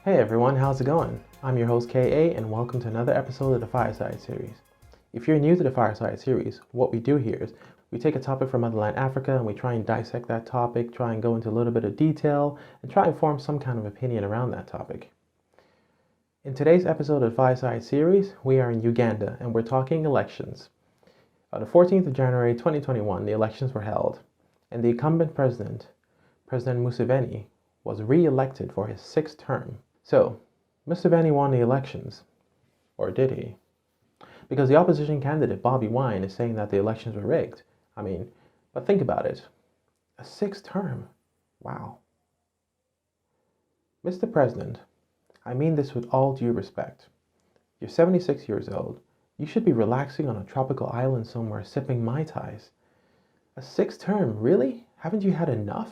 Hey everyone, how's it going? I'm your host KA and welcome to another episode of the Fireside series. If you're new to the Fireside series, what we do here is we take a topic from motherland Africa and we try and dissect that topic, try and go into a little bit of detail, and try and form some kind of opinion around that topic. In today's episode of the Fireside series, we are in Uganda and we're talking elections. On the 14th of January 2021, the elections were held, and the incumbent president, President Museveni, was re-elected for his sixth term. So, Museveni won the elections, or did he? Because the opposition candidate, Bobi Wine, is saying that the elections were rigged. But think about it. A sixth term. Wow. Mr. President, I mean this with all due respect. You're 76 years old. You should be relaxing on a tropical island somewhere sipping Mai Tais. A sixth term, really? Haven't you had enough?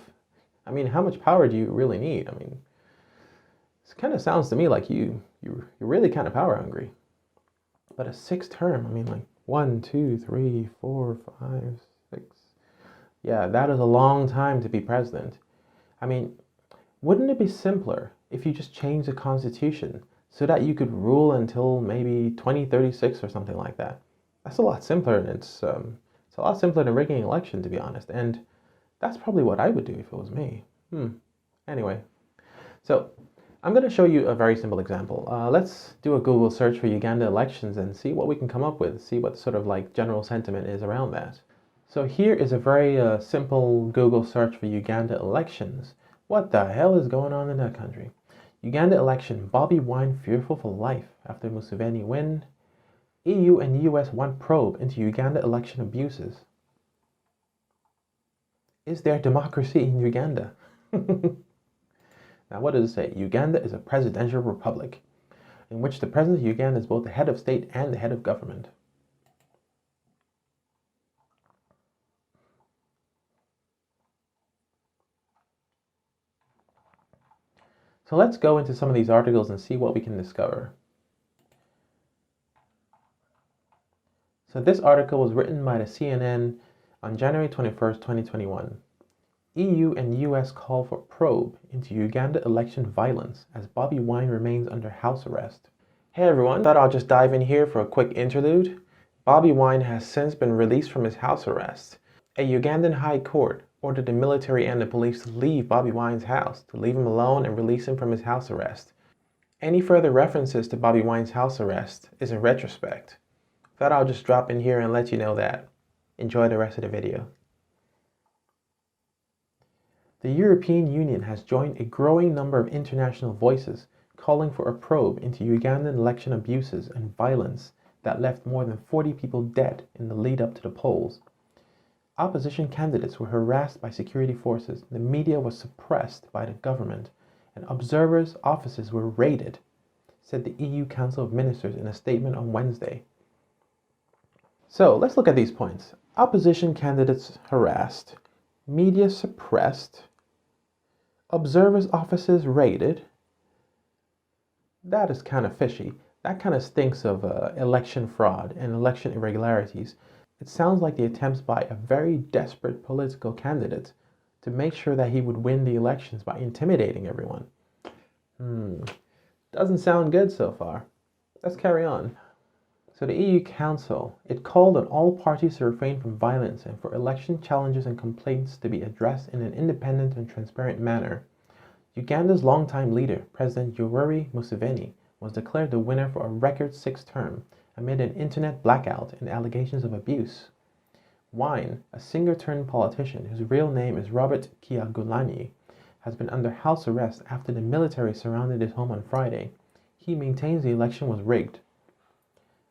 How much power do you really need? It kind of sounds to me like you're really kind of power hungry. But a sixth term, 1, 2, 3, 4, 5, 6. Yeah, that is a long time to be president. Wouldn't it be simpler if you just changed the constitution so that you could rule until maybe 2036 or something like that? That's a lot simpler, and it's a lot simpler than rigging an election, to be honest. And that's probably what I would do if it was me. Anyway, so I'm going to show you a very simple example. Let's do a Google search for Uganda elections and see what we can come up with, see what sort of general sentiment is around that. So here is a very simple Google search for Uganda elections. What the hell is going on in that country? Uganda election, Bobi Wine fearful for life after Museveni win. EU and US want probe into Uganda election abuses. Is there democracy in Uganda? Now, what does it say? Uganda is a presidential republic in which the president of Uganda is both the head of state and the head of government. So let's go into some of these articles and see what we can discover. So this article was written by the CNN on January 21st, 2021. EU and US call for probe into Uganda election violence as Bobi Wine remains under house arrest. Hey everyone, thought I'll just dive in here for a quick interlude. Bobi Wine has since been released from his house arrest. A Ugandan high court ordered the military and the police to leave Bobi Wine's house, to leave him alone and release him from his house arrest. Any further references to Bobi Wine's house arrest is in retrospect. Thought I'll just drop in here and let you know that. Enjoy the rest of the video. The European Union has joined a growing number of international voices calling for a probe into Ugandan election abuses and violence that left more than 40 people dead in the lead up to the polls. Opposition candidates were harassed by security forces, the media was suppressed by the government, and observers' offices were raided, said the EU Council of Ministers in a statement on Wednesday. So let's look at these points. Opposition candidates harassed, media suppressed, observers' offices raided. That is kind of fishy. That kind of stinks of election fraud and election irregularities. It sounds like the attempts by a very desperate political candidate to make sure that he would win the elections by intimidating everyone. Doesn't sound good so far. Let's carry on. So the EU Council, it called on all parties to refrain from violence and for election challenges and complaints to be addressed in an independent and transparent manner. Uganda's longtime leader, President Yoweri Museveni, was declared the winner for a record sixth term amid an internet blackout and allegations of abuse. Wine, a singer-turned-politician whose real name is Robert Kyagulanyi, has been under house arrest after the military surrounded his home on Friday. He maintains the election was rigged.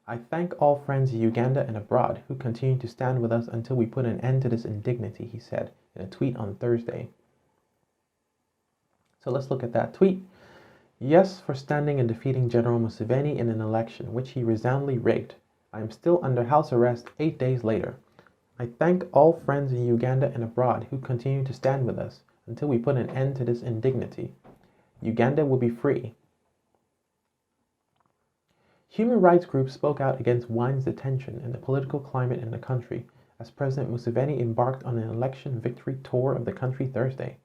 I thank all friends in Uganda and abroad who continue to stand with us until we put an end to this indignity, he said in a tweet on Thursday. So let's look at that tweet. Yes, for standing and defeating General Museveni in an election which he resoundingly rigged. I am still under house arrest 8 days later. I thank all friends in Uganda and abroad who continue to stand with us until we put an end to this indignity. Uganda will be free. Human rights groups spoke out against Wine's detention and the political climate in the country as President Museveni embarked on an election victory tour of the country Thursday.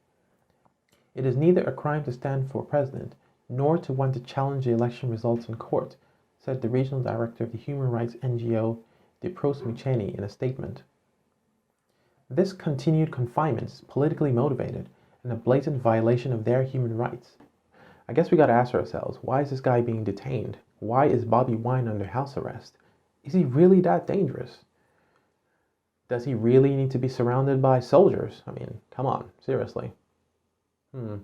It is neither a crime to stand for president, nor to want to challenge the election results in court, said the regional director of the human rights NGO, Dipros Mucheni, in a statement. This continued confinement is politically motivated and a blatant violation of their human rights. I guess we gotta ask ourselves, why is this guy being detained? Why is Bobi Wine under house arrest? Is he really that dangerous? Does he really need to be surrounded by soldiers? I mean, come on, seriously. Kind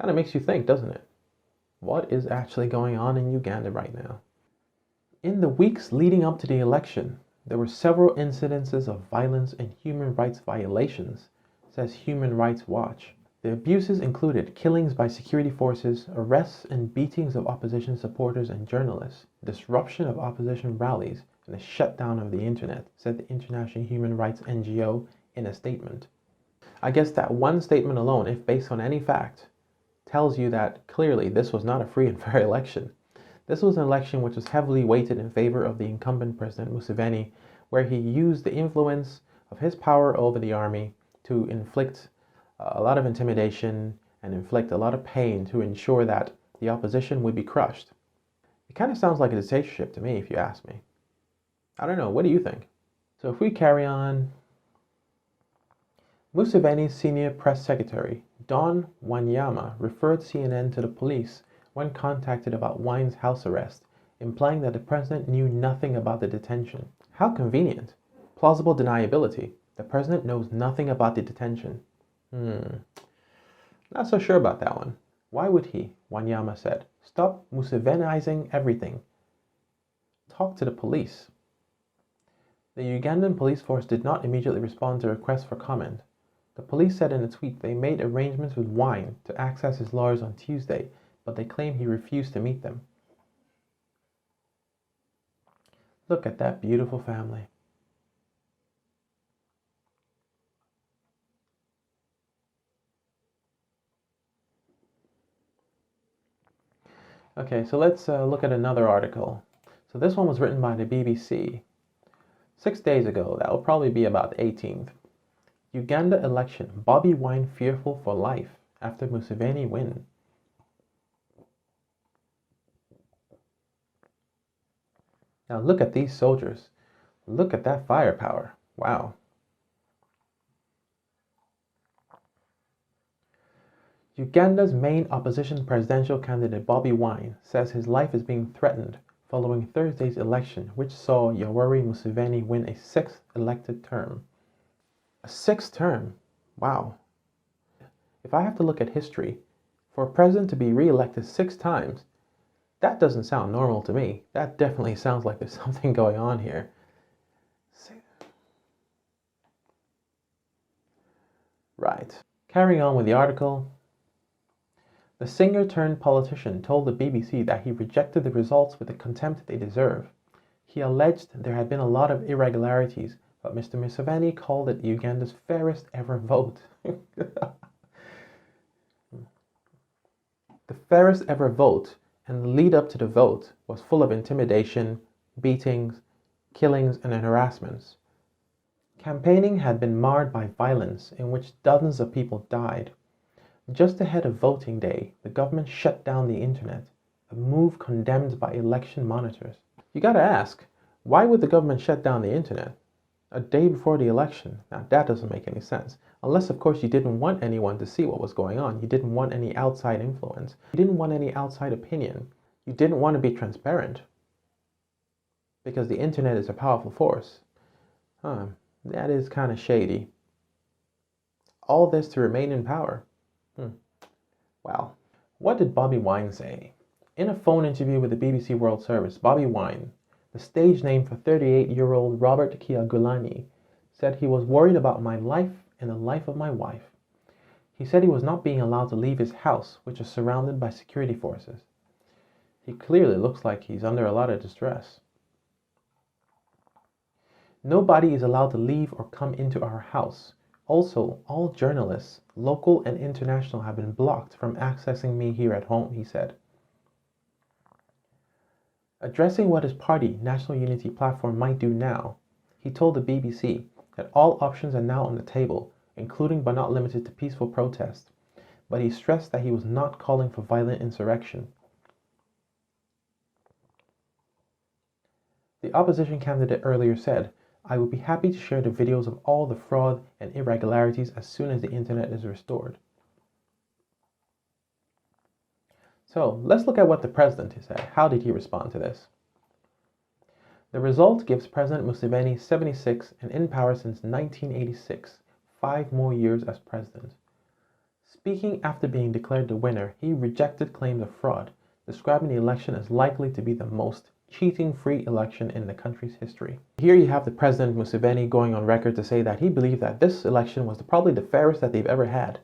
of makes you think, doesn't it? What is actually going on in Uganda right now? In the weeks leading up to the election, there were several incidences of violence and human rights violations, says Human Rights Watch. The abuses included killings by security forces, arrests and beatings of opposition supporters and journalists, disruption of opposition rallies, and a shutdown of the internet, said the International Human Rights NGO in a statement. I guess that one statement alone, if based on any fact, tells you that clearly this was not a free and fair election. This was an election which was heavily weighted in favor of the incumbent President Museveni, where he used the influence of his power over the army to inflict a lot of intimidation and inflict a lot of pain to ensure that the opposition would be crushed. It kind of sounds like a dictatorship to me, if you ask me. I don't know, what do you think? So if we carry on, Museveni's senior press secretary, Don Wanyama, referred CNN to the police when contacted about Wine's house arrest, implying that the president knew nothing about the detention. How convenient. Plausible deniability. The president knows nothing about the detention. Not so sure about that one. Why would he? Wanyama said. Stop Musevenizing everything. Talk to the police. The Ugandan police force did not immediately respond to requests for comment. The police said in a tweet they made arrangements with Wine to access his lawyers on Tuesday, but they claim he refused to meet them. Look at that beautiful family. Okay, so let's look at another article. So this one was written by the BBC 6 days ago. That will probably be about the 18th. Uganda election. Bobi Wine fearful for life after Museveni win. Now look at these soldiers. Look at that firepower. Wow. Uganda's main opposition presidential candidate Bobi Wine says his life is being threatened following Thursday's election, which saw Yoweri Museveni win a sixth elected term. A sixth term? Wow. If I have to look at history, for a president to be re-elected 6 times, that doesn't sound normal to me. That definitely sounds like there's something going on here. Right. Carrying on with the article. The singer-turned-politician told the BBC that he rejected the results with the contempt they deserve. He alleged there had been a lot of irregularities, but Mr. Museveni called it Uganda's fairest ever vote. The fairest ever vote and the lead up to the vote was full of intimidation, beatings, killings, and harassments. Campaigning had been marred by violence in which dozens of people died. Just ahead of voting day, the government shut down the internet, a move condemned by election monitors. You gotta ask, why would the government shut down the internet a day before the election? Now that doesn't make any sense. Unless of course you didn't want anyone to see what was going on. You didn't want any outside influence. You didn't want any outside opinion. You didn't want to be transparent. Because the internet is a powerful force. That is kind of shady. All this to remain in power. Wow. What did Bobi Wine say? In a phone interview with the BBC World Service, Bobi Wine, the stage name for 38-year-old Robert Kyagulanyi, said he was worried about my life and the life of my wife. He said he was not being allowed to leave his house, which is surrounded by security forces. He clearly looks like he's under a lot of distress. Nobody is allowed to leave or come into our house. Also, all journalists, local and international, have been blocked from accessing me here at home, he said. Addressing what his party, National Unity Platform, might do now, he told the BBC that all options are now on the table, including but not limited to peaceful protest. but he stressed that he was not calling for violent insurrection. The opposition candidate earlier said, "I would be happy to share the videos of all the fraud and irregularities as soon as the internet is restored." So let's look at what the president said. How did he respond to this? The result gives President Museveni 76 and in power since 1986, 5 more years as president. Speaking after being declared the winner, he rejected claims of fraud, describing the election as likely to be the most cheating-free election in the country's history. Here you have the President Museveni going on record to say that he believed that this election was probably the fairest that they've ever had.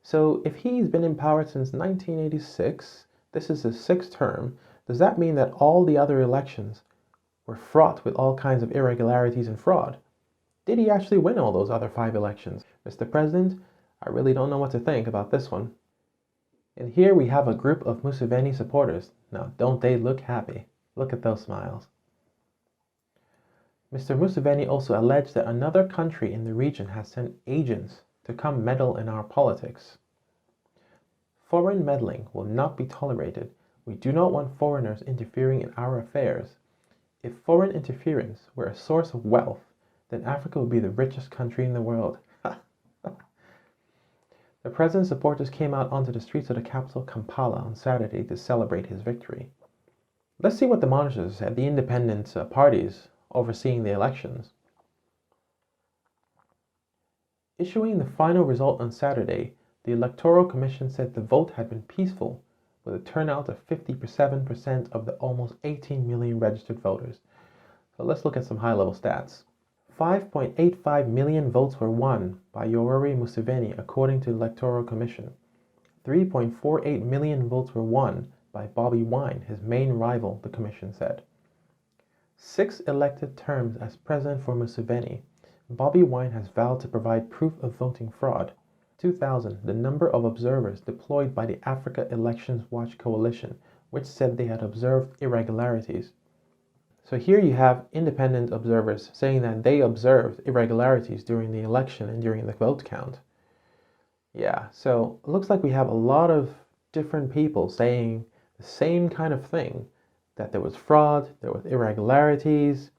So if he's been in power since 1986, this is his 6th term, does that mean that all the other elections were fraught with all kinds of irregularities and fraud? Did he actually win all those other 5 elections? Mr. President, I really don't know what to think about this one. And here we have a group of Museveni supporters. Now, don't they look happy? Look at those smiles. Mr. Museveni also alleged that another country in the region has sent agents to come meddle in our politics. Foreign meddling will not be tolerated. We do not want foreigners interfering in our affairs. If foreign interference were a source of wealth, then Africa would be the richest country in the world. The president's supporters came out onto the streets of the capital, Kampala, on Saturday to celebrate his victory. Let's see what the monitors said, the independent parties overseeing the elections. Issuing the final result on Saturday, the Electoral Commission said the vote had been peaceful, with a turnout of 57% of the almost 18 million registered voters. So let's look at some high-level stats. 5.85 million votes were won by Yoweri Museveni, according to the Electoral Commission. 3.48 million votes were won by Bobi Wine, his main rival, the commission said. 6 elected terms as president for Museveni. Bobi Wine has vowed to provide proof of voting fraud. 2000, the number of observers deployed by the Africa Elections Watch Coalition, which said they had observed irregularities. So here you have independent observers saying that they observed irregularities during the election and during the vote count. Yeah, so it looks like we have a lot of different people saying the same kind of thing, that there was fraud, there was irregularities,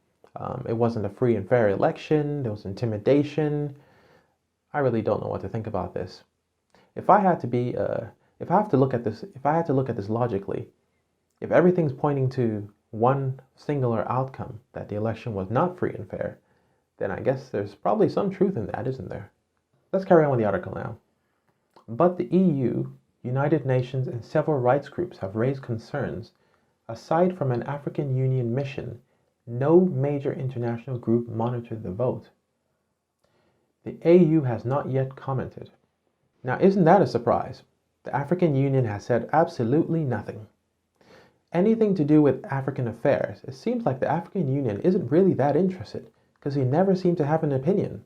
it wasn't a free and fair election, there was intimidation. I really don't know what to think about this. If I had to look at this logically, if everything's pointing to one singular outcome, that the election was not free and fair, then I guess there's probably some truth in that, isn't there? Let's carry on with the article now. But the EU, United Nations, and several rights groups have raised concerns. Aside from an African Union mission, no major international group monitored the vote. The AU has not yet commented. Now, isn't that a surprise? The African Union has said absolutely nothing. Anything to do with African affairs, it seems like the African Union isn't really that interested, because they never seem to have an opinion.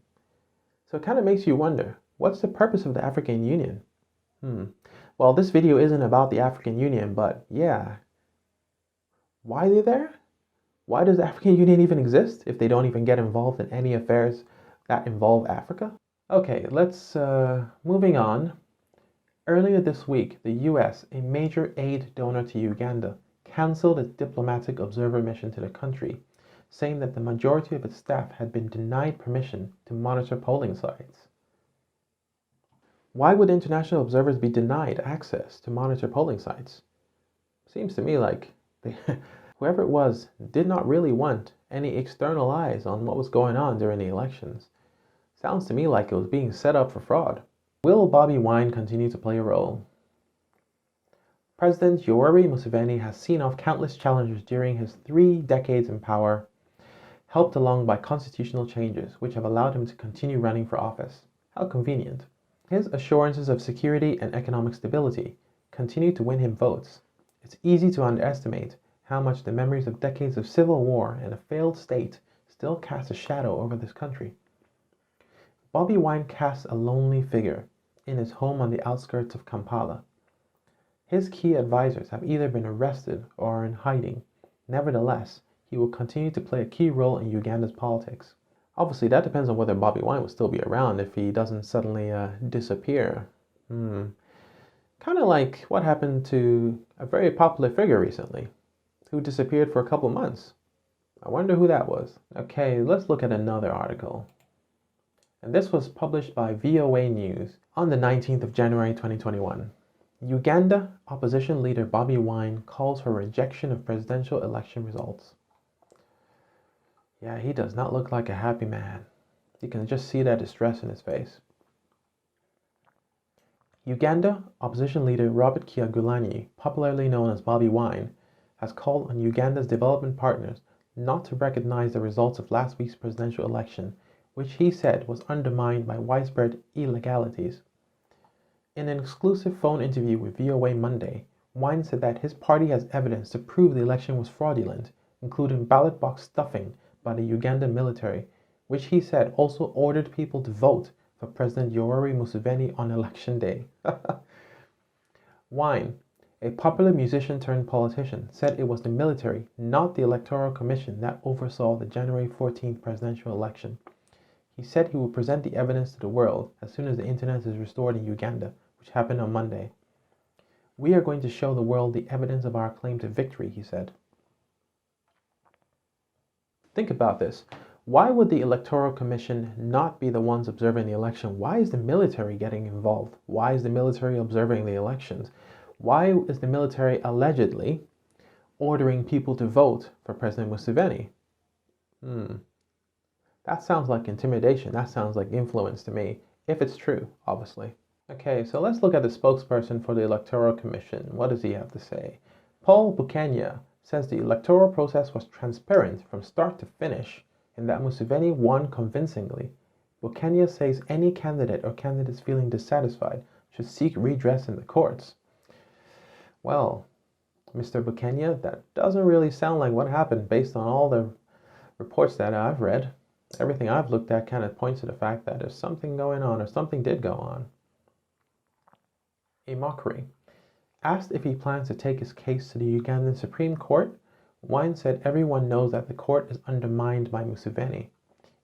So it kind of makes you wonder, what's the purpose of the African Union? Well, this video isn't about the African Union, but yeah. Why are they there? Why does the African Union even exist if they don't even get involved in any affairs that involve Africa? Okay, let's moving on. Earlier this week, the US, a major aid donor to Uganda, cancelled its diplomatic observer mission to the country, saying that the majority of its staff had been denied permission to monitor polling sites. Why would international observers be denied access to monitor polling sites? Seems to me like whoever it was did not really want any external eyes on what was going on during the elections. Sounds to me like it was being set up for fraud. Will Bobi Wine continue to play a role? President Yoweri Museveni has seen off countless challenges during his 3 decades in power, helped along by constitutional changes which have allowed him to continue running for office. How convenient. His assurances of security and economic stability continue to win him votes. It's easy to underestimate how much the memories of decades of civil war and a failed state still cast a shadow over this country. Bobi Wine casts a lonely figure in his home on the outskirts of Kampala. His key advisors have either been arrested or are in hiding. Nevertheless, he will continue to play a key role in Uganda's politics. Obviously, that depends on whether Bobi Wine will still be around if he doesn't suddenly disappear. Kind of like what happened to a very popular figure recently who disappeared for a couple months. I wonder who that was. Okay, let's look at another article. And this was published by VOA News on the 19th of January 2021. Uganda opposition leader Bobi Wine calls for rejection of presidential election results. Yeah, he does not look like a happy man. You can just see that distress in his face. Uganda opposition leader Robert Kyagulanyi, popularly known as Bobi Wine, has called on Uganda's development partners not to recognize the results of last week's presidential election, which he said was undermined by widespread illegalities. In an exclusive phone interview with VOA Monday, Wine said that his party has evidence to prove the election was fraudulent, including ballot box stuffing by the Uganda military, which he said also ordered people to vote for President Yoweri Museveni on election day. Wine, a popular musician turned politician, said it was the military, not the Electoral Commission, that oversaw the January 14th presidential election. He said he would present the evidence to the world as soon as the internet is restored in Uganda, which happened on Monday. We are going to show the world the evidence of our claim to victory, he said. Think about this. Why would the Electoral Commission not be the ones observing the election? Why is the military getting involved? Why is the military observing the elections? Why is the military allegedly ordering people to vote for President Museveni? That sounds like intimidation. That sounds like influence to me, if it's true, obviously. Okay, so let's look at the spokesperson for the Electoral Commission. What does he have to say? Paul Buchanan says the electoral process was transparent from start to finish and that Museveni won convincingly. Buchanan says any candidate or candidates feeling dissatisfied should seek redress in the courts. Well, Mr. Buchanan, that doesn't really sound like what happened based on all the reports that I've read. Everything I've looked at kind of points to the fact that there's something going on or something did go on. A mockery. Asked if he plans to take his case to the Ugandan Supreme Court, Wine said everyone knows that the court is undermined by Museveni.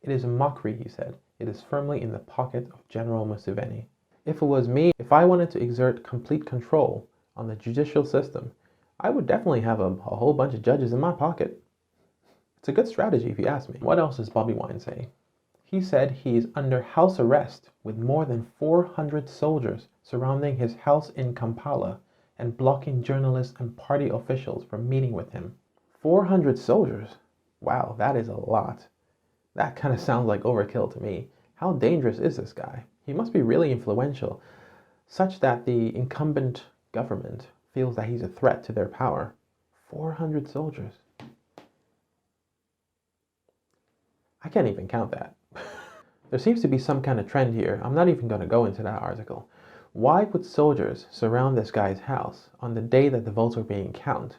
It is a mockery, he said. It is firmly in the pocket of General Museveni. If it was me, if I wanted to exert complete control on the judicial system, I would definitely have a whole bunch of judges in my pocket. It's a good strategy if you ask me. What else does Bobi Wine say? He said he is under house arrest with more than 400 soldiers surrounding his house in Kampala and blocking journalists and party officials from meeting with him. 400 soldiers? Wow, that is a lot. That kind of sounds like overkill to me. How dangerous is this guy? He must be really influential, such that the incumbent government feels that he's a threat to their power. 400 soldiers. I can't even count that. There seems to be some kind of trend here. I'm not even going to go into that article. Why would soldiers surround this guy's house on the day that the votes were being counted?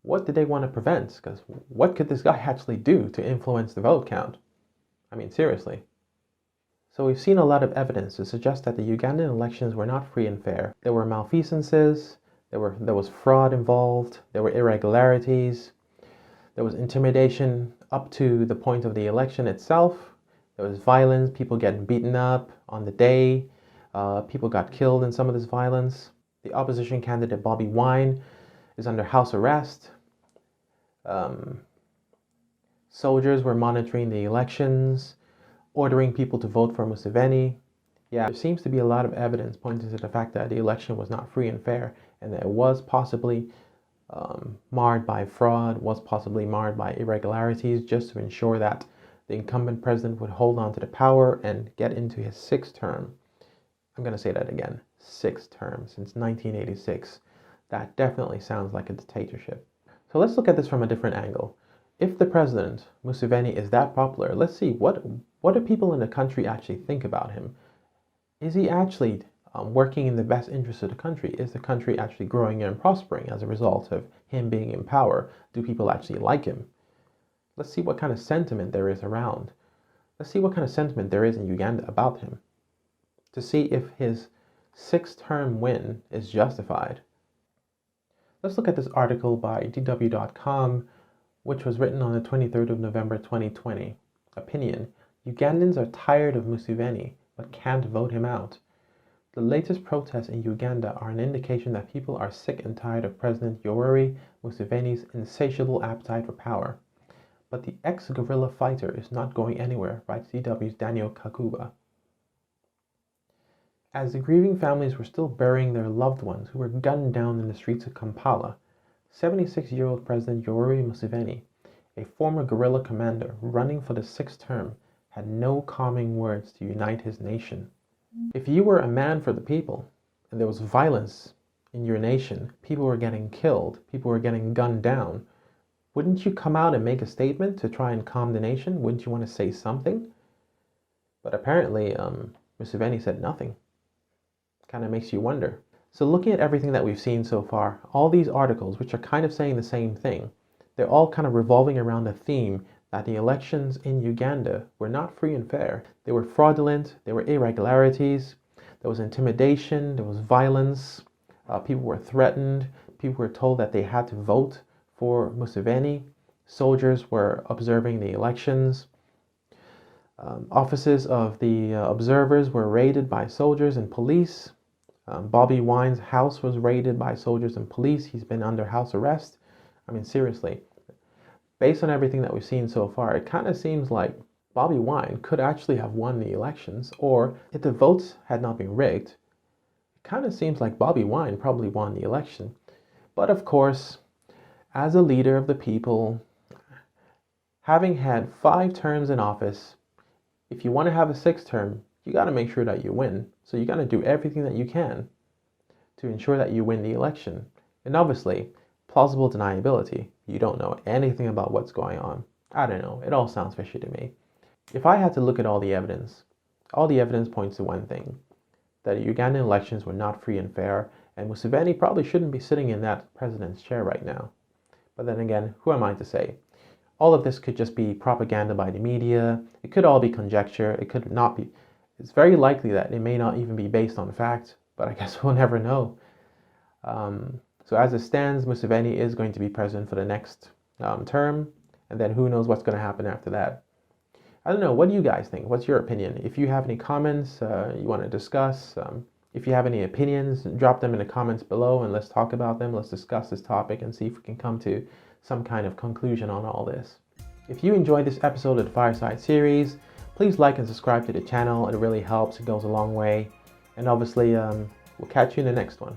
What did they want to prevent? Because what could this guy actually do to influence the vote count? I mean, seriously. So we've seen a lot of evidence to suggest that the Ugandan elections were not free and fair. There were malfeasances, there was fraud involved, there were irregularities, there was intimidation up to the point of the election itself. There was violence, people getting beaten up on the day. People got killed in some of this violence. The opposition candidate Bobi Wine is under house arrest. Soldiers were monitoring the elections, ordering people to vote for Museveni. Yeah, there seems to be a lot of evidence pointing to the fact that the election was not free and fair, and that it was possibly marred by fraud, was possibly marred by irregularities, just to ensure that the incumbent president would hold on to the power and get into his sixth term. I'm going to say that again, sixth term since 1986. That definitely sounds like a dictatorship. So let's look at this from a different angle. If the president, Museveni, is that popular, let's see, what do people in the country actually think about him? Is he actually working in the best interest of the country? Is the country actually growing and prospering as a result of him being in power? Do people actually like him? Let's see what kind of sentiment there is around. Let's see what kind of sentiment there is in Uganda about him, to see if his sixth-term win is justified. Let's look at this article by DW.com, which was written on the 23rd of November 2020. Opinion: Ugandans are tired of Museveni, but can't vote him out. The latest protests in Uganda are an indication that people are sick and tired of President Yoweri Museveni's insatiable appetite for power. But the ex-guerrilla fighter is not going anywhere, writes DW's Daniel Kakuba. As the grieving families were still burying their loved ones who were gunned down in the streets of Kampala, 76-year-old President Yoweri Museveni, a former guerrilla commander running for the sixth term, had no calming words to unite his nation. If you were a man for the people, and there was violence in your nation, people were getting killed, people were getting gunned down, wouldn't you come out and make a statement to try and calm the nation? Wouldn't you want to say something? But apparently, Museveni said nothing. Kind of makes you wonder. So looking at everything that we've seen so far, all these articles, which are kind of saying the same thing, they're all kind of revolving around the theme that the elections in Uganda were not free and fair. They were fraudulent, there were irregularities, there was intimidation, there was violence, people were threatened, people were told that they had to vote for Museveni, soldiers were observing the elections, offices of the observers were raided by soldiers and police. Bobi Wine's house was raided by soldiers and police. He's been under house arrest. I mean, seriously, based on everything that we've seen so far, it kind of seems like Bobi Wine could actually have won the elections, or if the votes had not been rigged, it kind of seems like Bobi Wine probably won the election. But of course, as a leader of the people, having had 5 terms in office, if you want to have a 6th term, you got to make sure that you win. So you got to do everything that you can to ensure that you win the election. And obviously, plausible deniability. You don't know anything about what's going on. I don't know. It all sounds fishy to me. If I had to look at all the evidence points to one thing, that Ugandan elections were not free and fair, and Museveni probably shouldn't be sitting in that president's chair right now. But then again, who am I to say? All of this could just be propaganda by the media. It could all be conjecture. It could not be. It's very likely that it may not even be based on fact, but I guess we'll never know. So as it stands, Museveni is going to be president for the next term, and then who knows what's going to happen after that. I don't know. What do you guys think? What's your opinion? If you have any comments you want to discuss, if you have any opinions, drop them in the comments below and let's talk about them. Let's discuss this topic and see if we can come to some kind of conclusion on all this. If you enjoyed this episode of the Fireside series, please like and subscribe to the channel. It really helps. It goes a long way. And obviously, we'll catch you in the next one.